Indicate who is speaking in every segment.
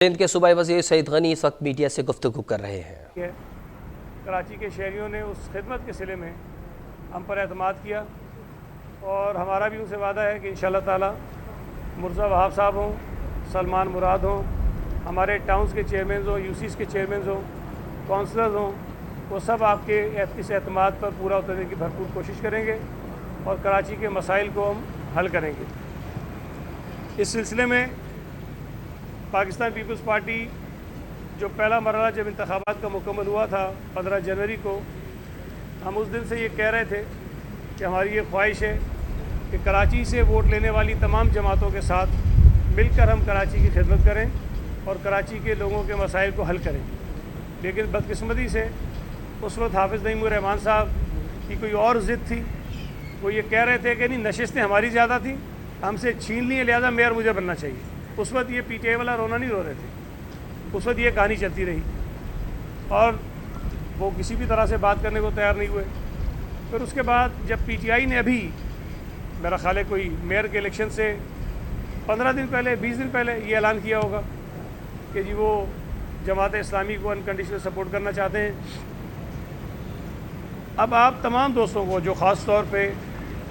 Speaker 1: سندھ کے صوبائی وزیر سعید غنی اس وقت میڈیا سے گفتگو کر رہے ہیں۔
Speaker 2: کراچی کے شہریوں نے اس خدمت کے صلے میں ہم پر اعتماد کیا اور ہمارا بھی ان سے وعدہ ہے کہ انشاءاللہ تعالی مرزا وہاب صاحب ہوں، سلمان مراد ہوں، ہمارے ٹاؤنز کے چیئرمینز ہوں، یو سیز کے چیئرمینز ہوں، کونسلرز ہوں، وہ سب آپ کے اس اعتماد پر پورا اترنے کی بھرپور کوشش کریں گے اور کراچی کے مسائل کو ہم حل کریں گے۔ اس سلسلے میں پاکستان پیپلز پارٹی جو پہلا مرحلہ جب انتخابات کا مکمل ہوا تھا 15 جنوری کو، ہم اس دن سے یہ کہہ رہے تھے کہ ہماری یہ خواہش ہے کہ کراچی سے ووٹ لینے والی تمام جماعتوں کے ساتھ مل کر ہم کراچی کی خدمت کریں اور کراچی کے لوگوں کے مسائل کو حل کریں۔ لیکن بدقسمتی سے اس وقت حافظ نعیم الرحمان صاحب کی کوئی اور ضد تھی۔ وہ یہ کہہ رہے تھے کہ نہیں، نشستیں ہماری زیادہ تھیں، ہم سے چھین لی ہیں، لہٰذا میئر مجھے بننا چاہیے۔ اس وقت یہ پی ٹی آئی والا رونا نہیں رو رہے تھے، اس وقت یہ کہانی چلتی رہی اور وہ کسی بھی طرح سے بات کرنے کو تیار نہیں ہوئے۔ پھر اس کے بعد جب پی ٹی آئی نے ابھی میرا خیال ہے کوئی میئر کے الیکشن سے 15 دن پہلے 20 دن پہلے یہ اعلان کیا ہوگا کہ جی وہ جماعت اسلامی کو انکنڈیشنل سپورٹ کرنا چاہتے ہیں۔ اب آپ تمام دوستوں کو جو خاص طور پہ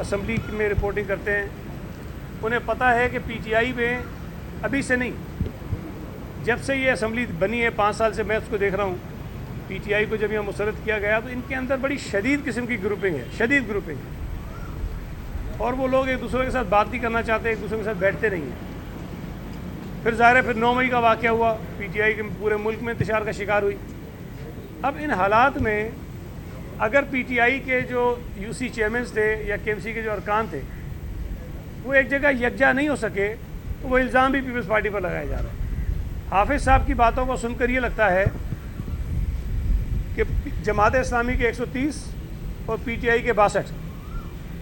Speaker 2: اسمبلی میں رپورٹنگ کرتے ہیں انہیں پتہ ہے کہ پی ٹی آئی میں ابھی سے نہیں، جب سے یہ اسمبلی بنی ہے 5 سال سے میں اس کو دیکھ رہا ہوں، پی ٹی آئی کو جب یہ مسرت کیا گیا تو ان کے اندر بڑی شدید قسم کی گروپنگ ہے، شدید گروپنگ ہے، اور وہ لوگ ایک دوسرے کے ساتھ بات نہیں کرنا چاہتے، ایک دوسرے کے ساتھ بیٹھتے نہیں ہیں۔ پھر ظاہر ہے پھر 9 مئی کا واقعہ ہوا، پی ٹی آئی کے پورے ملک میں انتشار کا شکار ہوئی۔ اب ان حالات میں اگر پی ٹی آئی کے جو یو سی چیئرمینز تھے یا کے ایم سی کے جو ارکان تھے وہ ایک جگہ یکجا نہیں ہو سکے تو وہ الزام بھی پیپلز پارٹی پر لگایا جا رہا ہے۔ حافظ صاحب کی باتوں کو سن کر یہ لگتا ہے کہ جماعت اسلامی کے 130 اور پی ٹی آئی کے 62،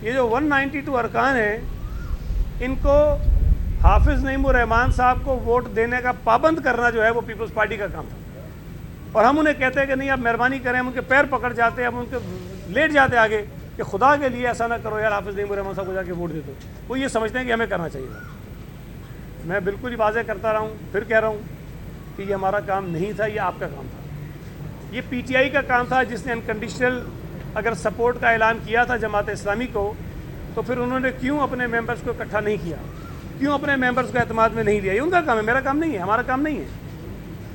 Speaker 2: یہ جو 192 ارکان ہیں، ان کو حافظ نعیم الرحمان صاحب کو ووٹ دینے کا پابند کرنا جو ہے وہ پیپلز پارٹی کا کام تھا، اور ہم انہیں کہتے ہیں کہ نہیں آپ مہربانی کریں، ہم ان کے پیر پکڑ جاتے ہیں، ہم ان کے لیٹ جاتے آگے کہ خدا کے لیے ایسا نہ کرو یار، حافظ نعیم الرحمان صاحب کو جا کے ووٹ دے دو۔ وہ یہ سمجھتے ہیں کہ ہمیں کرنا چاہیے تھا۔ میں بالکل ہی واضح کرتا رہا ہوں، پھر کہہ رہا ہوں کہ یہ ہمارا کام نہیں تھا، یہ آپ کا کام تھا، یہ پی ٹی آئی کا کام تھا جس نے انکنڈیشنل اگر سپورٹ کا اعلان کیا تھا جماعت اسلامی کو، تو پھر انہوں نے کیوں اپنے ممبرز کو اکٹھا نہیں کیا، کیوں اپنے ممبرز کو اعتماد میں نہیں لیا؟ یہ ان کا کام ہے، میرا کام نہیں ہے، ہمارا کام نہیں ہے۔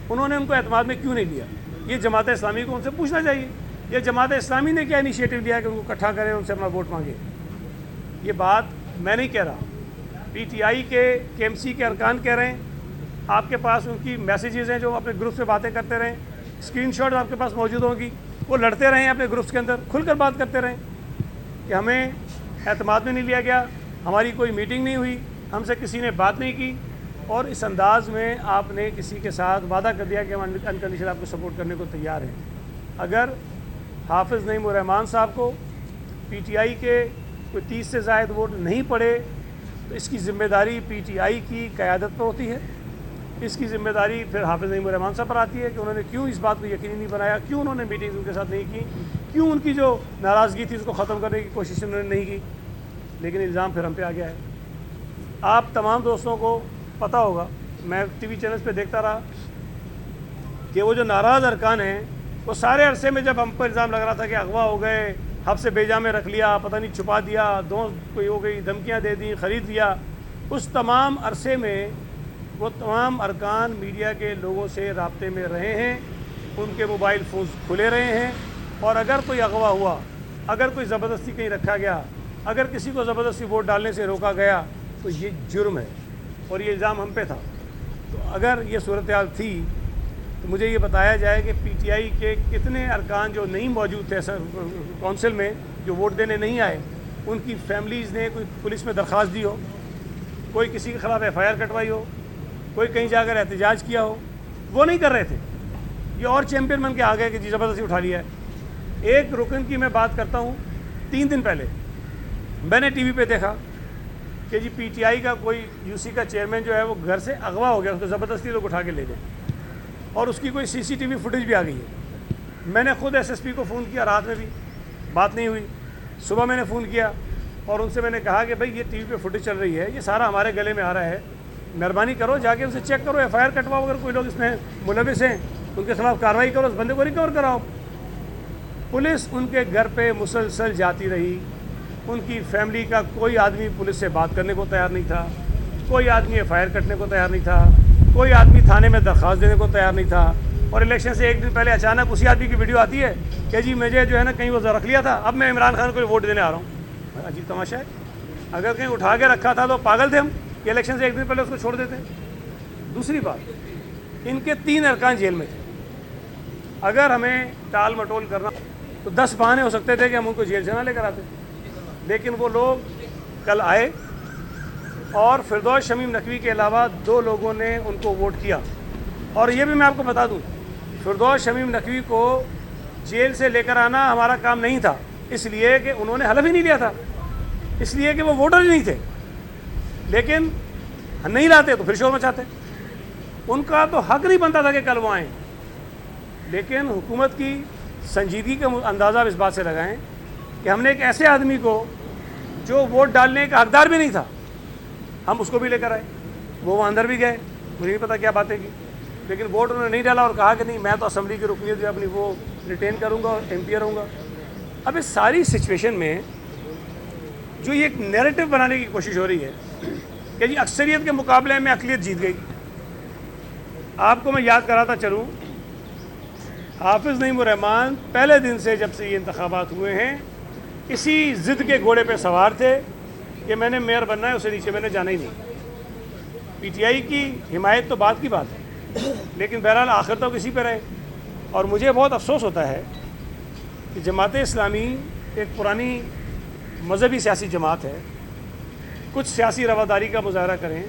Speaker 2: انہوں نے ان کو اعتماد میں کیوں نہیں لیا؟ یہ جماعت اسلامی کو ان سے پوچھنا چاہیے، یہ جماعت اسلامی نے کیا انیشیٹو لیا کہ ان کو اکٹھا کریں، ان سے اپنا ووٹ مانگے؟ یہ بات میں نہیں کہہ رہا، پی ٹی آئی کے ایم سی کے ارکان کہہ رہے ہیں۔ آپ کے پاس ان کی میسیجز ہیں جو اپنے گروپ سے باتیں کرتے رہیں، اسکرین شاٹ آپ کے پاس موجود ہوں گی، وہ لڑتے رہیں اپنے گروپس کے اندر، کھل کر بات کرتے رہیں کہ ہمیں اعتماد میں نہیں لیا گیا، ہماری کوئی میٹنگ نہیں ہوئی، ہم سے کسی نے بات نہیں کی، اور اس انداز میں آپ نے کسی کے ساتھ وعدہ کر دیا کہ ہم انکنڈیشنل آپ کو سپورٹ کرنے کو تیار ہیں۔ اگر حافظ نعیم الرحمان صاحب کو پی ٹی آئی کے کوئی 30 سے زائد ووٹ نہیں پڑے تو اس کی ذمہ داری پی ٹی آئی کی قیادت پر ہوتی ہے، اس کی ذمہ داری پھر حافظ نعیم الرحمان صاحب پر آتی ہے کہ انہوں نے کیوں اس بات کو یقینی نہیں بنایا، کیوں انہوں نے میٹنگز ان کے ساتھ نہیں کی، کیوں ان کی جو ناراضگی تھی اس کو ختم کرنے کی کوشش انہوں نے نہیں کی۔ لیکن الزام پھر ہم پہ آ گیا ہے۔ آپ تمام دوستوں کو پتہ ہوگا، میں ٹی وی چینلز پہ دیکھتا رہا کہ وہ جو ناراض ارکان ہیں وہ سارے عرصے میں جب ہم پر الزام لگ رہا تھا کہ اغوا ہو گئے، حب سے بیجا میں رکھ لیا، پتہ نہیں چھپا دیا، کوئی ہو گئی، دھمکیاں دے دیں، خرید لیا، اس تمام عرصے میں وہ تمام ارکان میڈیا کے لوگوں سے رابطے میں رہے ہیں، ان کے موبائل فونز کھلے رہے ہیں، اور اگر کوئی اغوا ہوا، اگر کوئی زبردستی کہیں رکھا گیا، اگر کسی کو زبردستی ووٹ ڈالنے سے روکا گیا تو یہ جرم ہے اور یہ الزام ہم پہ تھا۔ تو اگر یہ صورتحال تھی تو مجھے یہ بتایا جائے کہ پی ٹی آئی کے کتنے ارکان جو نہیں موجود تھے کونسل میں، جو ووٹ دینے نہیں آئے، ان کی فیملیز نے کوئی پولیس میں درخواست دی ہو، کوئی کسی کے خلاف ایف آئی آر کٹوائی ہو، کوئی کہیں جا کر احتجاج کیا ہو؟ وہ نہیں کر رہے تھے، یہ اور چیمپئن بن کے آ گئے کہ جی زبردستی اٹھا لیا ہے۔ ایک رکن کی میں بات کرتا ہوں، 3 دن پہلے میں نے ٹی وی پہ دیکھا کہ جی پی ٹی آئی کا کوئی یو سی کا چیئرمین جو ہے وہ گھر سے اغوا ہو گیا، اس کو زبردستی لوگ اٹھا کے لے گئے، اور اس کی کوئی سی سی ٹی وی فوٹیج بھی آ گئی ہے۔ میں نے خود ایس ایس پی کو فون کیا، رات میں بھی بات نہیں ہوئی، صبح میں نے فون کیا اور ان سے میں نے کہا کہ بھائی یہ ٹی وی پہ فوٹیج چل رہی ہے، یہ سارا ہمارے گلے میں آ رہا ہے، مہربانی کرو جا کے ان سے چیک کرو, ایف آئی آر کٹواؤ, اگر کوئی لوگ اس میں ملوث ہیں ان کے خلاف کارروائی کرو, اس بندے کو ریکور کراؤ. پولیس ان کے گھر پہ مسلسل جاتی رہی, ان کی فیملی کا کوئی آدمی پولیس سے بات کرنے کو تیار نہیں تھا, کوئی آدمی ایف آئی آر کٹنے کو تیار نہیں تھا, کوئی آدمی تھانے میں درخواست دینے کو تیار نہیں تھا. اور الیکشن سے ایک دن پہلے اچانک اسی آدمی کی ویڈیو آتی ہے کہ جی مجھے جو ہے نا کہیں وہ رکھ لیا تھا, اب میں عمران خان کو ووٹ دینے آ رہا ہوں. عجیب تماشا ہے, اگر کہیں اٹھا کے رکھا تھا تو پاگل تھے ہم کہ الیکشن سے ایک دن پہلے اس کو چھوڑ دیتے. دوسری بات, ان کے 3 ارکان جیل میں تھے. اگر ہمیں ٹال مٹول کرنا تو 10 بہانے ہو سکتے تھے کہ ہم ان کو جیل سے نہ لے کر آتے, لیکن وہ لوگ کل آئے اور فردوس شمیم نقوی کے علاوہ 2 لوگوں نے ان کو ووٹ کیا. اور یہ بھی میں آپ کو بتا دوں, فردوس شمیم نقوی کو جیل سے لے کر آنا ہمارا کام نہیں تھا, اس لیے کہ انہوں نے حلف ہی نہیں لیا تھا, اس لیے کہ وہ ووٹر ہی نہیں تھے. لیکن نہیں لاتے تو پھر شور مچاتے. ان کا تو حق نہیں بنتا تھا کہ کل وہ آئیں, لیکن حکومت کی سنجیدگی کا اندازہ اس بات سے لگائیں کہ ہم نے ایک ایسے آدمی کو جو ووٹ ڈالنے کا حقدار بھی نہیں تھا, ہم اس کو بھی لے کر آئے. وہ اندر بھی گئے, مجھے نہیں پتا کیا باتیں کی, لیکن ووٹ انہوں نے نہیں ڈالا اور کہا کہ نہیں میں تو اسمبلی کی رکنیت جو اپنی وہ ریٹین کروں گا اور ایم پی رہوں گا. اب اس ساری سچویشن میں جو یہ ایک نیریٹو بنانے کی کوشش ہو رہی ہے کہ جی اکثریت کے مقابلے میں اقلیت جیت گئی. آپ کو میں یاد کراتا چلوں, حافظ نعیم الرحمان پہلے دن سے جب سے یہ انتخابات ہوئے ہیں اسی ضد کے گھوڑے پہ سوار تھے کہ میں نے میئر بننا ہے, اسے نیچے میں نے جانا ہی نہیں. پی ٹی آئی کی حمایت تو بات کی بات ہے, لیکن بہرحال آخر تو کسی پہ رہے. اور مجھے بہت افسوس ہوتا ہے کہ جماعت اسلامی ایک پرانی مذہبی سیاسی جماعت ہے, کچھ سیاسی رواداری کا مظاہرہ کریں,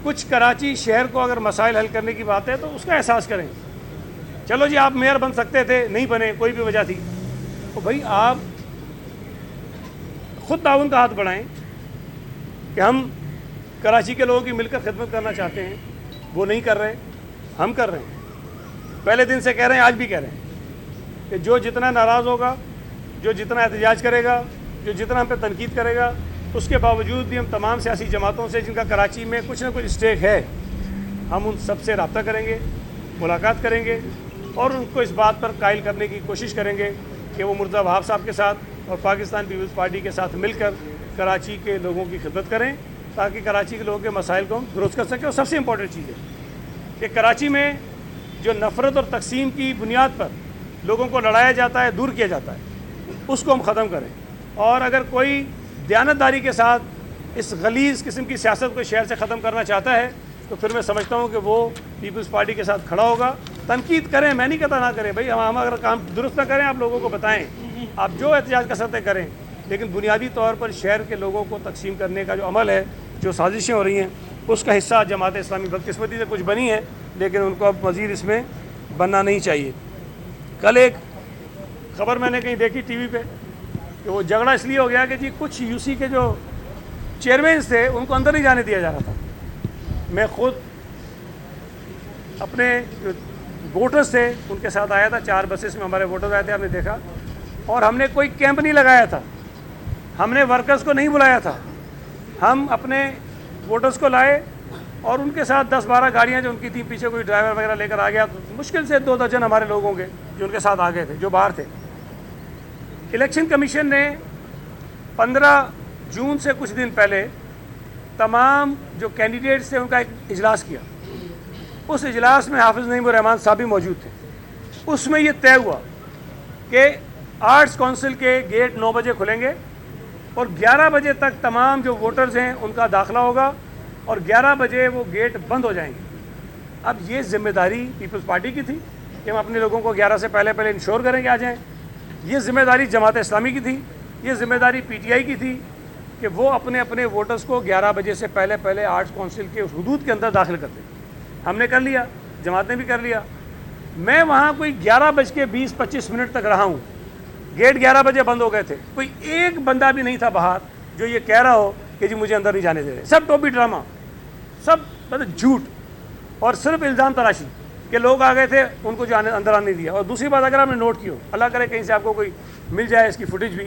Speaker 2: کچھ کراچی شہر کو اگر مسائل حل کرنے کی بات ہے تو اس کا احساس کریں. چلو جی آپ میئر بن سکتے تھے, نہیں بنے, کوئی بھی وجہ تھی, تو بھائی آپ خود تعاون کا ہاتھ بڑھائیں کہ ہم کراچی کے لوگوں کی مل کر خدمت کرنا چاہتے ہیں. وہ نہیں کر رہے, ہم کر رہے ہیں. پہلے دن سے کہہ رہے ہیں, آج بھی کہہ رہے ہیں کہ جو جتنا ناراض ہوگا, جو جتنا احتجاج کرے گا, جو جتنا ہم پہ تنقید کرے گا, اس کے باوجود بھی ہم تمام سیاسی جماعتوں سے جن کا کراچی میں کچھ نہ کچھ اسٹیک ہے, ہم ان سب سے رابطہ کریں گے, ملاقات کریں گے اور ان کو اس بات پر قائل کرنے کی کوشش کریں گے کہ وہ مرزا وہاب صاحب کے ساتھ اور پاکستان پیپلز پارٹی کے ساتھ مل کر کراچی کے لوگوں کی خدمت کریں تاکہ کراچی کے لوگوں کے مسائل کو ہم درست کر سکیں. اور سب سے امپورٹنٹ چیز ہے کہ کراچی میں جو نفرت اور تقسیم کی بنیاد پر لوگوں کو لڑایا جاتا ہے, دور کیا جاتا ہے, اس کو ہم ختم کریں. اور اگر کوئی دیانتداری کے ساتھ اس غلیظ قسم کی سیاست کو شہر سے ختم کرنا چاہتا ہے تو پھر میں سمجھتا ہوں کہ وہ پیپلز پارٹی کے ساتھ کھڑا ہوگا. تنقید کریں, میں نہیں کہتا نہ کریں, بھائی ہم اگر کام درست نہ کریں آپ لوگوں کو بتائیں, آپ جو احتجاج کر سکتے کریں, لیکن بنیادی طور پر شہر کے لوگوں کو تقسیم کرنے کا جو عمل ہے, جو سازشیں ہو رہی ہیں, اس کا حصہ جماعت اسلامی بدقسمتی سے کچھ بنی ہے, لیکن ان کو اب مزید اس میں بننا نہیں چاہیے. کل ایک خبر میں نے کہیں دیکھی ٹی وی پہ کہ وہ جھگڑا اس لیے ہو گیا کہ جی کچھ یو سی کے جو چیئرمینس تھے ان کو اندر نہیں جانے دیا جا رہا تھا. میں خود اپنے جو ووٹرز تھے ان کے ساتھ آیا تھا, 4 بسز میں ہمارے ووٹرز آئے تھے, آپ نے دیکھا. اور ہم نے کوئی کیمپ نہیں لگایا تھا, ہم نے ورکرز کو نہیں بلایا تھا, ہم اپنے ووٹرز کو لائے اور ان کے ساتھ 10-12 گاڑیاں جو ان کی تھیں, پیچھے کوئی ڈرائیور وغیرہ لے کر آ گیا, تو مشکل سے 2 درجن ہمارے لوگ ہوں گے جو ان کے ساتھ آ گئے تھے, جو باہر تھے. الیکشن کمیشن نے 15 جون سے کچھ دن پہلے تمام جو کینڈیڈیٹس تھے ان کا ایک اجلاس کیا. اس اجلاس میں حافظ نعیم الرحمان صاحب بھی موجود تھے. اس میں یہ طے ہوا کہ آرٹس کونسل کے گیٹ 9 بجے کھلیں گے اور 11 بجے تک تمام جو ووٹرز ہیں ان کا داخلہ ہوگا اور 11 بجے وہ گیٹ بند ہو جائیں گے. اب یہ ذمہ داری پیپلز پارٹی کی تھی کہ ہم اپنے لوگوں کو 11 سے پہلے انشور کریں کہ آ جائیں. یہ ذمہ داری جماعت اسلامی کی تھی, یہ ذمہ داری پی ٹی آئی کی تھی کہ وہ اپنے اپنے ووٹرز کو 11 بجے سے پہلے آرٹس کونسل کے حدود کے اندر داخل کرتے. ہم نے کر لیا, جماعت نے بھی کر لیا. میں وہاں کوئی 11:20-25 تک رہا ہوں, گیٹ 11 بجے بند ہو گئے تھے. کوئی ایک بندہ بھی نہیں تھا باہر جو یہ کہہ رہا ہو کہ جی مجھے اندر نہیں جانے دے رہے. سب ٹوپی ڈرامہ, سب مطلب جھوٹ اور صرف الزام تراشی کہ لوگ آ گئے تھے ان کو جو اندر آنے نہیں دیا. اور دوسری بات, اگر آپ نے نوٹ کی ہو, اللہ کرے کہیں سے آپ کو کوئی مل جائے اس کی فوٹیج بھی,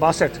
Speaker 2: 62,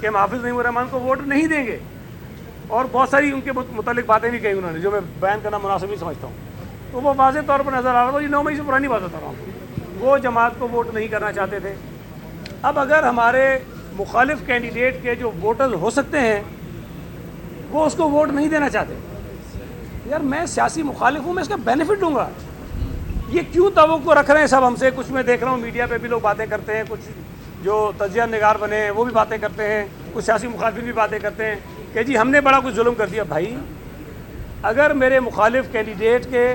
Speaker 2: کہ ہم حافظ نعیم الرحمان کو ووٹ نہیں دیں گے، اور بہت ساری ان کے متعلق باتیں بھی کہی انہوں نے جو میں بیان کرنا مناسب نہیں سمجھتا ہوں. تو وہ واضح طور پر نظر آ رہا تھا. یہ 9 مئی سے پرانی بات بتا رہا ہوں، وہ جماعت کو ووٹ نہیں کرنا چاہتے تھے. اب اگر ہمارے مخالف کینڈیڈیٹ کے جو ووٹرز ہو سکتے ہیں وہ اس کو ووٹ نہیں دینا چاہتے، یار میں سیاسی مخالف ہوں، میں اس کا بینیفٹ دوں گا. یہ کیوں توقع رکھ رہے ہیں سب ہم سے؟ کچھ میں دیکھ رہا ہوں میڈیا پہ بھی لوگ باتیں کرتے ہیں، کچھ جو تجزیہ نگار بنے ہیں وہ بھی باتیں کرتے ہیں، کچھ سیاسی مخالفین بھی باتیں کرتے ہیں کہ جی ہم نے بڑا کچھ ظلم کر دیا. بھائی اگر میرے مخالف کینڈیڈیٹ کے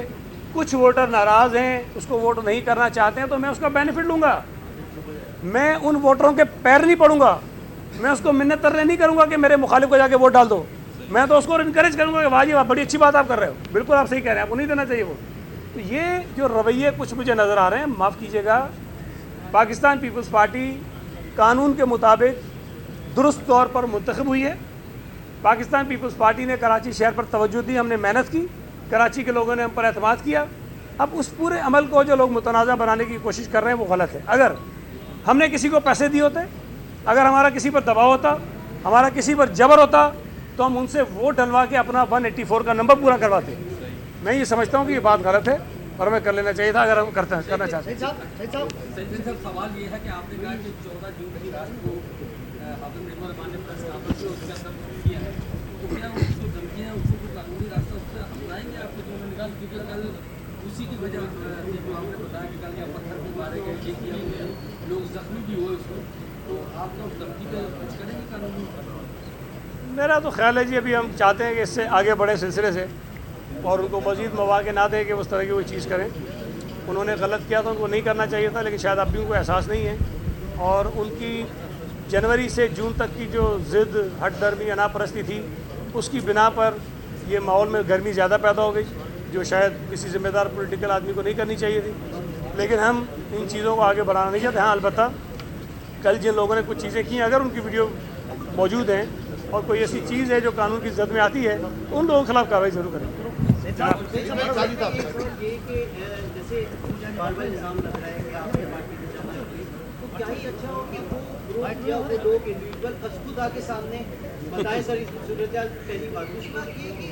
Speaker 2: کچھ ووٹر ناراض ہیں، اس کو ووٹ نہیں کرنا چاہتے ہیں، تو میں اس کا بینیفٹ لوں گا. میں ان ووٹروں کے پیر نہیں پڑوں گا، میں اس کو منت ترلے نہیں کروں گا کہ میرے مخالف کو جا کے ووٹ ڈال دو. میں تو اس کو انکریج کروں گا کہ واہ جی واہ بڑی اچھی بات آپ کر رہے ہو، بالکل آپ صحیح کہہ رہے ہیں، آپ کو نہیں دینا چاہیے ووٹ. تو یہ جو رویے کچھ مجھے نظر آ رہے ہیں، معاف کیجیے گا، پاکستان پیپلز پارٹی قانون کے مطابق درست طور پر منتخب ہوئی ہے. پاکستان پیپلز پارٹی نے کراچی شہر پر توجہ دی، ہم نے محنت کی، کراچی کے لوگوں نے ہم پر اعتماد کیا. اب اس پورے عمل کو جو لوگ متنازع بنانے کی کوشش کر رہے ہیں وہ غلط ہے. اگر ہم نے کسی کو پیسے دیے ہوتے، اگر ہمارا کسی پر دباؤ ہوتا، ہمارا کسی پر جبر ہوتا، تو ہم ان سے ووٹ ڈلوا کے اپنا 184 کا نمبر پورا کرواتے. میں یہ سمجھتا ہوں کہ یہ بات غلط ہے اور ہمیں کر لینا چاہیے تھا اگر ہم کرنا چاہتے ہیں.
Speaker 3: صاحب سوال یہ ہے کہ آپ نے کہا کہ 14 جون کی رات کو حافظ نعیم الرحمان نے پریس کانفرنس کی، اس کا سب کیا ہے، تو کیا اس کو دھمکیاں ہیں، اس کو کوئی قانونی راستہ اس سے اپنائیں گے آپ کو جو انہوں نے کہا؟ کیونکہ کل اسی کی وجہ سے جو آپ نے بتایا کہ کل یا پتھر بھی مارے گئے، یہ کیا گیا، لوگ زخمی بھی ہوئے اس کو، تو آپ تو اس دھمکی پہ کچھ کریں گے قانونی؟
Speaker 2: میرا تو خیال ہے جی ابھی ہم چاہتے ہیں کہ اس سے آگے بڑھے سلسلے سے اور ان کو مزید مواقع نہ دیں کہ اس طرح کی کوئی چیز کریں. انہوں نے غلط کیا تو ان کو نہیں کرنا چاہیے تھا، لیکن شاید اب بھی ان کو احساس نہیں ہے. اور ان کی جنوری سے جون تک کی جو ضد، ہٹ درمی، انا پرستی تھی، اس کی بنا پر یہ ماحول میں گرمی زیادہ پیدا ہو گئی جو شاید کسی ذمہ دار پولیٹیکل آدمی کو نہیں کرنی چاہیے تھی. لیکن ہم ان چیزوں کو آگے بڑھانا نہیں چاہتے. ہاں البتہ کل جن لوگوں نے کچھ چیزیں کی، اگر ان کی ویڈیو موجود ہیں اور کوئی ایسی چیز ہے جو قانون کی زد میں آتی ہے تو ان لوگوں کے خلاف کارروائی ضرور کریں.
Speaker 4: جیسے الزام لگ رہا ہے کہ آپ کی پارٹی کو جمع ہوگی، تو کیا ہی اچھا ہو کہ وہ گروپ یا وہ لوگ انڈیویجول خود آ کے سامنے بتائیں سر اس صورتحال پہلی بات. دوسری بات یہ کہ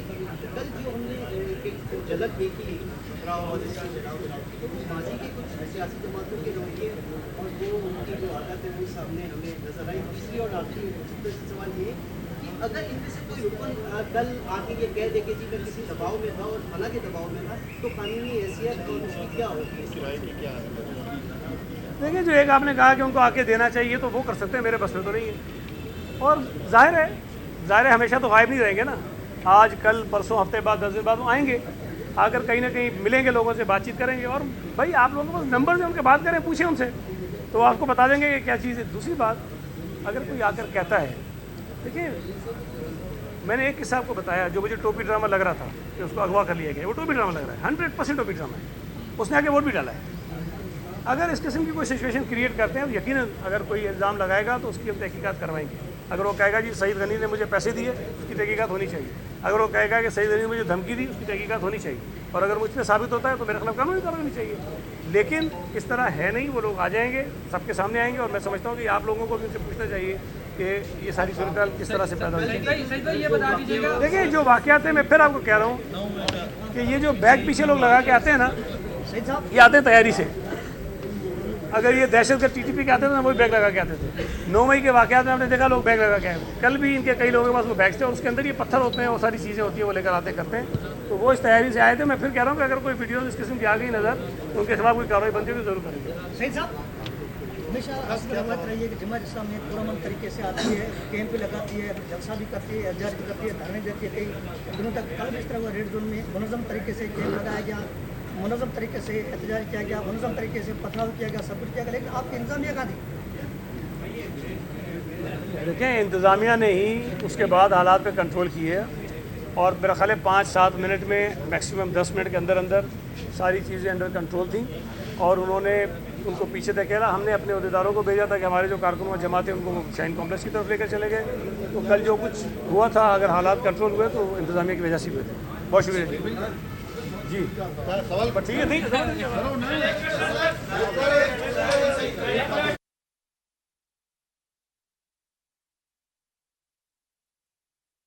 Speaker 4: کل جو ہم نے جھلک دیکھی تو ماضی کے کچھ سیاسی جماعتوں کے رویے اور وہ ان کی جو عادت ہے وہ سامنے ہمیں نظر آئی. تیسری اور آخری سوال یہ کہ اگر ان میں سے کوئی رکن دل آ کے یہ کہہ دے کہ جی میں کسی دباؤ میں تھا اور فلاں کے دباؤ میں تھا، تو قانونی حیثیت اور اس کی کیا ہوگی؟
Speaker 2: دیکھیں جو ایک آپ نے کہا کہ ان کو آ کے دینا چاہیے تو وہ کر سکتے ہیں، میرے بس میں تو نہیں ہے. اور ظاہر ہے ہمیشہ تو غائب نہیں رہیں گے نا. آج کل پرسوں ہفتے بعد 10 دن بعد وہ آئیں گے، آ کر کہیں نہ کہیں ملیں گے، لوگوں سے بات چیت کریں گے. اور بھائی آپ لوگوں کے پاس نمبر سے ان کے بات کریں، پوچھیں ان سے، تو آپ کو بتا دیں گے کہ کیا چیز ہے. دوسری بات، اگر کوئی آ کر کہتا ہے، دیکھیں میں نے ایک قصہ آپ کو بتایا جو مجھے ٹوپی ڈرامہ لگ رہا تھا کہ اس کو اغوا کر لیا گیا، وہ ٹوپی ڈرامہ لگ رہا ہے، 100% ٹوپی ڈرامہ ہے. اس نے آ کے ووٹ بھی ڈالا ہے. اگر اس قسم کی کوئی سچویشن کریٹ کرتے ہیں، یقیناً اگر کوئی الزام لگائے گا تو اس کی ہم تحقیقات کروائیں گے. اگر وہ کہے گا جی سعید غنی نے مجھے پیسے دیے، اس کی تحقیقات ہونی چاہیے. اگر وہ کہے گا کہ سعید غنی نے مجھے دھمکی دی، اس کی تحقیقات ہونی چاہیے. اور اگر مجھ سے ثابت ہوتا ہے تو میرے خلاف قانونی کارروائی ہونی چاہیے. لیکن اس طرح ہے نہیں، وہ لوگ آ جائیں گے، سب کے سامنے آئیں گے. اور میں سمجھتا ہوں کہ آپ لوگوں کو بھی ان سے پوچھنا چاہیے کہ یہ ساری صورتحال کس طرح سے پیدا ہوئی ہے. دیکھیں جو واقعات ہیں، میں پھر آپ کو کہہ رہا ہوں کہ یہ جو بیگ پیچھے لوگ لگا کے آتے ہیں نا، یہ آتے ہیں تیاری سے. اگر یہ دہشت گرد TTP کے آتے تھے نا، وہ بیگ لگا کے آتے تھے. 9 مئی کے واقعات میں ہم نے دیکھا لوگ بیگ لگا کے آئے. کل بھی ان کے کئی لوگوں کے پاس وہ بیگس تھے اور اس کے اندر یہ پتھر ہوتے ہیں، وہ ساری چیزیں ہوتی ہیں، وہ لے کر آتے کرتے ہیں. تو وہ اس تیاری سے آئے تھے. میں پھر کہہ رہا ہوں کہ اگر کوئی ویڈیوز اس قسم کی آ گئی نظر تو ان کے خلاف کوئی کارروائی بنتی ہوگی ضرور کریں گے.
Speaker 5: شہید صاحب ہمیشہ آپ کی روایت رہی ہے کہ جماعت اسلامی پرامن طریقے سے آتی ہے، کیمپ لگاتی ہے، جلسہ بھی کرتی ہے، احتجاج بھی کرتی ہے، دھرنے دیتی ہے. کئی دنوں تک کل اس طرح ہوا ریڈ زون میں منظم طریقے سے کیمپ لگایا گیا، منظم طریقے سے احتجاج کیا گیا، منظم طریقے سے پتھراؤ کیا گیا، سب کچھ کیا گیا. لیکن آپ کی انتظامیہ کہاں تھی؟
Speaker 2: دیکھیں انتظامیہ نے ہی اس کے بعد حالات پہ کنٹرول کیے اور میرا خیال ہے 5-7 منٹ میں، میکسیمم 10 منٹ کے اندر اندر ساری چیزیں انڈر کنٹرول تھیں. اور انہوں نے ان کو پیچھے دھکیلا. ہم نے اپنے عہدیداروں کو بھیجا تھا کہ ہمارے جو کارکن و جماعت ہیں ان کو شاہین کمپلیکس کی طرف لے کر چلے گئے. تو کل جو کچھ ہوا تھا، اگر حالات کنٹرول ہوئے تو انتظامیہ کی وجہ سے ہوئے تھے. بہت شکریہ جی. ٹھیک ہے.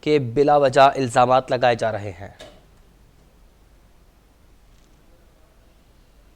Speaker 1: کہ بلا وجہ الزامات لگائے جا رہے ہیں۔